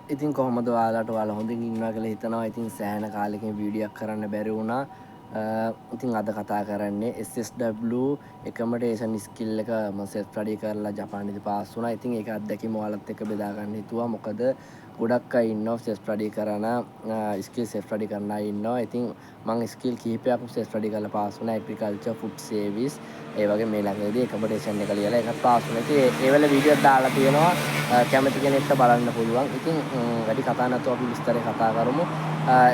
ඉතින් කොහොමද ඔයාලා හොඳින් ඉන්නවා කියලා හිතනවා. ඉතින් සෑහෙන කාලෙකින් වීඩියෝක් කරන්න බැරි වුණා. ඉතින් අද කතා කරන්නේ SSW accommodation skill එක මම self study කරලා ජපානයේදී පාස් වුණා. ඉතින් ඒක අත්දැකීම ඔයාලත් එක්ක බෙදා ගන්න හිතුවා. මොකද ගොඩක් අය ඉන්නවා self study කරන skill self study කරන අය ඉන්නවා. ඉතින් මම skill කිහිපයක් self study කරලා පාස් වුණා. agriculture, food service ඒ වගේ මේ ළඟදී accommodation එක ලියලා ඒකත් පාස් වුණා. ඉතින් ඒ වෙලේ වීඩියෝක් දාලා තියෙනවා. කැමති කෙනෙක්ට බලන්න පුළුවන්. ඉතින් වැඩි කතා නැතුව අපි විස්තරේ කතා කරමු.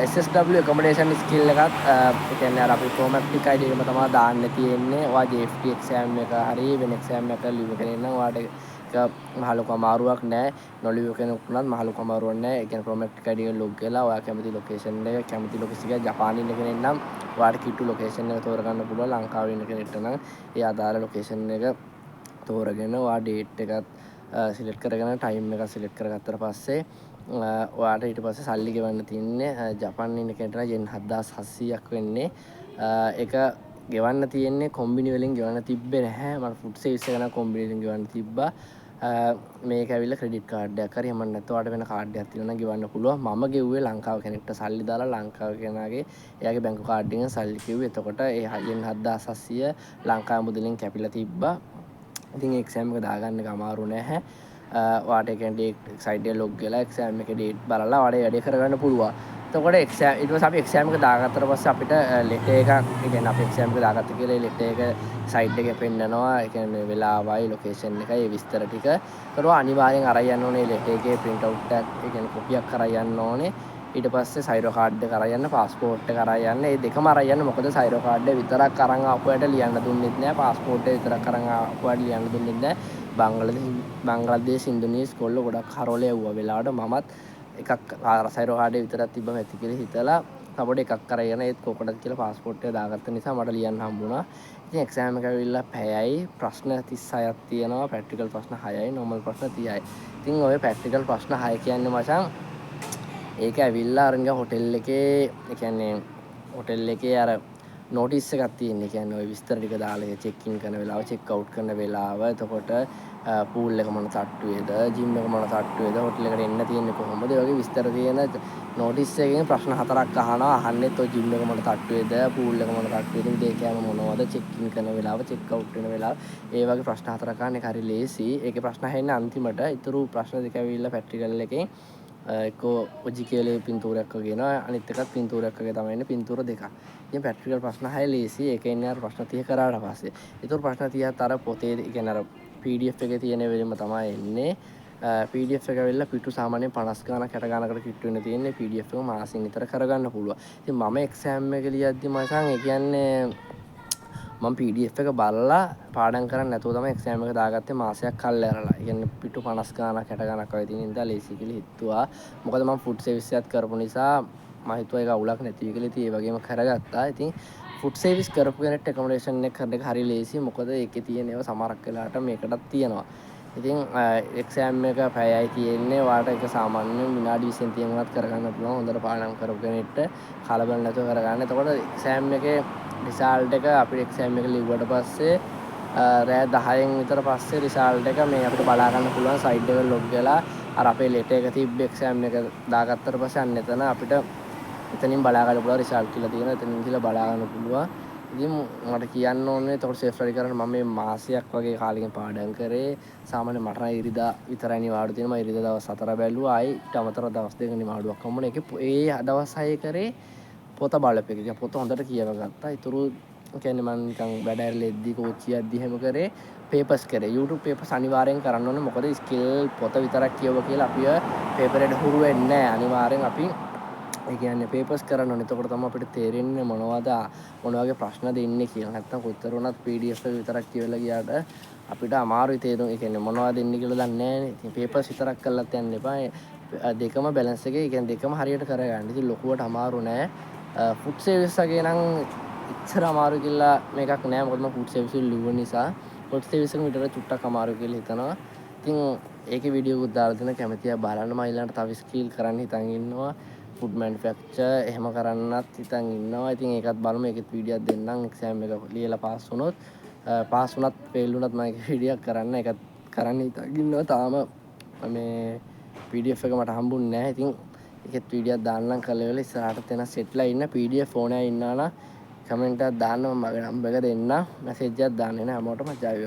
SSW accommodation skill එකත් ඒ කියන්නේ අර අපි chromatic ID එකම තමයි දාන්න තියෙන්නේ. ඔයා JFT exam එක හරි වෙන exam එකක ලියව කෙනෙක් නම් ඔයාට ඒක මහලොකු අමාරුවක් නැහැ. නොලියව කෙනෙක් වුණත් මහලොකු අමාරුවක් නැහැ. ඒ කියන්නේ chromatic ID එක log කරලා ඔයා කැමති location එක කැමති location එක ජපානයේ ඉන්න කෙනෙක් නම් ඔයාට කිට්ටු location එක තෝරගන්න පුළුවන්. ලංකාවේ ඉන්න කෙනෙක්ට නම් ඒ අදාළ location එක තෝරගෙන ඔයා date එකත් සිලෙක්ට් කරගෙන ටයිම් එක සිලෙක්ට් කරගත්තට පස්සේ ඔයාට ඊට පස්සේ සල්ලි ගෙවන්න තියෙන්නේ ජපානයේ ඉන්න කෙනට යෙන් 7700ක් වෙන්නේ. ඒක ගෙවන්න තියෙන්නේ කොම්බිනි වලින් ගෙවන්න තිබ්බේ නැහැ. මම ෆුඩ් සර්විස් එක නම් කොම්බිනි වලින් ගෙවන්න තිබ්බා. මේක ඇවිල්ලා ක්‍රෙඩිට් කාඩ් එකක් හරි එහෙම නැත්නම් ඔයාලට වෙන කාඩ් එකක් තියෙනවා නම් ගෙවන්න පුළුවන්. මම ගෙව්වේ ලංකාව කෙනෙක්ට සල්ලි දාලා ලංකාව කෙනාගේ එයාගේ බැංකු කාඩ් එකෙන් සල්ලි කිව්වේ. එතකොට ඒ යෙන් 7700 ලංකාව මුදලින් කැපිලා තිබ්බා. ඉතින් එක්සෑම් එක දාගන්න එක අමාරු නැහැ. ඔයාට ඒ කියන්නේ ඩේට් සයිඩ් එක ලොග් වෙලා එක්සෑම් එකේ ඩේට් බලලා ඔයාලට වැඩේ කරගන්න පුළුවන්. එතකොට එක්සෑම් ඊට පස්සේ අපි එක්සෑම් එක දාගත්තට පස්සේ අපිට ලෙටර් එකක් ඒ කියන්නේ අපි එක්සෑම් එක දාගත්ත කියලා ඒ ලෙටර් එක සයිඩ් එකේ පෙන්නනවා. ඒ කියන්නේ වෙලාවයි ලොකේෂන් එකයි ඒ විස්තර ටික. ඒකට අනිවාර්යෙන් අරන් යන්න ඕනේ ලෙටර් එකේ print out එකක් ඒ කියන්නේ කොපියක් අරන් යන්න ඕනේ. ඊට පස්සේ සයිරෝ කාඩ් එක අරන් යන්න, පාස්පෝර්ට් එක අරන් යන්න. මේ දෙකම අරන් යන්න. මොකද සයිරෝ කාඩ් එක විතරක් අරන් ආපුවට ලියන්න දුන්නෙත් නෑ. පාස්පෝර්ට් එක විතරක් අරන් ආපුවට ලියන්න දුන්නෙත් නෑ. බංග්ලාදේශ ඉන්දුනීස් කොල්ලෝ ගොඩක් හරවල යවුවා වෙලාවට මමත් එකක් සයිරෝ කාඩ් එක විතරක් තිබ්බම ඇති කියලා හිතලා කපඩ එකක් අරගෙන ඒත් කොකටද කියලා පාස්පෝර්ට් එක දාගත්ත නිසා මට ලියන්න හම්බුණා. ඉතින් එක්සෑම් එක ඇවිල්ලා පැයයි ප්‍රශ්න 36ක් තියෙනවා. ප්‍රැක්ටිකල් ප්‍රශ්න 6යි, නෝමල් ප්‍රශ්න 30යි. ඉතින් ඔය ප්‍රැක්ටිකල් ප්‍රශ්න 6 කියන්නේ මචං ඒක ඇවිල්ලා අර නිකන් හොටෙල් එකේ ඒ කියන්නේ හොටෙල් එකේ අර නෝටිස් එකක් තියෙන. ඒ කියන්නේ ওই විස්තර ටික දාලා චෙක් ඉන් කරන වෙලාව, චෙක් අවුට් කරන වෙලාව, එතකොට පූල් එක මොන තට්ටුවේද, ජිම් එක මොන තට්ටුවේද, හොටෙල් එකට එන්න තියෙන්නේ කොහොමද, ඒ වගේ විස්තර තියෙන නෝටිස් එකකින් ප්‍රශ්න 4ක් අහනවා. අහන්නෙත් ඔය ජිම් එක මොන තට්ටුවේද, පූල් එක මොන තට්ටුවේද, උදේ කෑම මොනවද, චෙක් ඉන් කරන වෙලාව, චෙක් අවුට් වෙන වෙලාව, ඒ වගේ ප්‍රශ්න 4ක් අහන එක හරි ලේසි. ඒකේ ප්‍රශ්න අහන්නේ අන්තිමට. ඊතුරු ප්‍රශ්න දෙක ඇවිල්ලා ප්‍රැක්ටිකල් එකේ එක්කෝ ඔජිකේලේ පින්තූරයක් වගේ එනවා. අනිත් එකත් පින්තූරයක් වගේ තමයි එන්නේ. පින්තූර දෙකක්. ඉතින් ප්‍රැක්ටිකල් ප්‍රශ්න 6 ලේසි. ඒකේ ඉන්නේ අර ප්‍රශ්න 30 කරාට පස්සේ. ඊටු ප්‍රශ්න 30ත් අර පොතේ කියන්නේ අර PDF එකේ තියෙන වෙලෙම තමයි එන්නේ. PDF එක ඇවිල්ලා පිටු සාමාන්‍යයෙන් 50 ගානක් 60 ගානකට කිට්ටු වෙන තියෙන්නේ. PDF එක මාසෙන් විතර කරගන්න පුළුවන්. ඉතින් මම එක්සෑම් එක ලියද්දි මචං ඒ කියන්නේ මම PDF එක බලලා පාඩම් කරන්නේ නැතුව තමයි එක්සෑම් එක දාගත්තේ මාසයක් කල් ඇරලා. ඒ කියන්නේ පිටු 50 ගානක් 60 ගානක් වගේ තියෙන ඉඳලා ලේසි කියලා හිතුවා. මොකද මම ෆුඩ් සර්විස් එකක් කරපු නිසා මම හිතුවා ඒක අවුලක් නැති වෙයි කියලා. ඉතින් ඒ වගේම කරගත්තා. ඉතින් ෆුඩ් සර්විස් කරපු කෙනෙක්ට accommodation එක කරන එක හරි ලේසි. මොකද ඒකේ තියෙන ඒවා සමහරක් වෙලාවට මේකටත් තියෙනවා. ඉතින් එක්සෑම් එක පැයයි තියෙන්නේ. ඔයාලට ඒක සාමාන්‍යයෙන් විනාඩි 20න් 30න් වුණත් කරගන්න පුළුවන්. හොඳට පාඩම් කරපු කෙනෙක්ට කලබල නැතුව කරගන්න. එතකොට එක්සෑම් එකේ රිසල්ට් එක අපිට එක්සෑම් එක ලිව්වට පස්සේ රෑ 10න් විතර පස්සේ රිසල්ට් එක මේ අපිට බලා ගන්න පුළුවන් සයිඩ් එක ලොග් වෙලා අර අපේ ලෙටර් එක තිබ්බ එක්සෑම් එක දාගත්තට පස්සේ අන්න එතන අපිට එතනින් බලා ගන්න පුළුවන් රිසල්ට් කියලා තියෙනවා. එතනින් ගිහලා බලා ගන්න පුළුවන්. ඉතින් මට කියන්න ඕනේ එතකොට සේෆ් ස්ටඩි කරන්න මම මේ මාසයක් වගේ කාලෙකින් පාඩම් කරේ. සාමාන්‍යයෙන් මට නම් ඉරිදා විතරයි නිවාඩු තියෙනවා. මම ඉරිදා දවස් 4 බැලුවා. ආයි ඊට අමතරව දවස් 2ක නිවාඩුවක් හම්බුණා. ඒකේ ඒ දවස් 6 කරේ පොත බලපෙක. ඉතින් පොත හොඳට කියව ගත්තා. ඊටු කියන්නේ මම නිකන් වැඩ ඇරලා එද්දි කෝච්චිය යද්දි හැම කරේ පේපර්ස් කරේ. YouTube පේපර්ස් අනිවාර්යෙන් කරන්න ඕනේ. මොකද ස්කිල් පොත විතරක් කියව කියලා අපිව පේපර් එකට හුරු වෙන්නේ නැහැ. අනිවාර්යෙන් අපි ඒ කියන්නේ පේපර්ස් කරන්න ඕනේ. එතකොට තමයි අපිට තේරෙන්නේ මොනවද මොන වගේ ප්‍රශ්නද එන්නේ කියලා. නැත්තම් කොතර වුණත් PDF එක විතරක් කියවලා ගියාට අපිට අමාරුයි තේරුම්. ඒ කියන්නේ මොනවද එන්නේ කියලා දන්නේ නැහැ නේ. ඉතින් පේපර්ස් විතරක් කරලත් යන්න එපා. දෙකම බැලන්ස් එකේ ඒ කියන්නේ දෙකම හරියට කරගන්න. ඉතින් ලොකුවට අමාරු නෑ. ෆුඩ් සර්විස් වගේ නම් ඉච්චර අමාරු කියලා මේකක් නෑ. මොකද මම ෆුඩ් සර්විස් වල ලිව්ව නිසා ෆුඩ් සර්විස් එක විතර චුට්ටක් අමාරු කියලා හිතනවා. ඉතින් ඒකේ වීඩියෝ එකක් දාලා දෙන කැමතියි බලන්න. මම ඊළඟට තව ස්කිල් කරන්න හිතන් ඉන්නවා. ෆුඩ් මැනුෆැක්චර් එහෙම කරන්නත් හිතන් ඉන්නවා. ඉතින් ඒකත් බලමු. ඒකෙත් වීඩියෝ එකක් දෙන්නම්. එක්සෑම් එක ලියලා පාස් වුණොත් පාස් වුණත් ෆේල් වුණත් මම ඒක වීඩියෝ එකක් කරන්න. ඒකත් කරන්න හිතන් ඉන්නවා. තාම මේ PDF එක මට හම්බුන්නේ නැහැ. ඉතින් ඒකෙත් වීඩියෝක් දාන්නම් කලවල ඉස්සරහට තැන සෙට්ලා ඉන්න PDF ඕනෑ ඉන්නවා නම් කමෙන්ට් එකක් දාන්න මම මගේ නම්බර් එක දෙන්නම්. මැසේජ් එකක් දාන්න එන හැමෝටම ජය වේවා.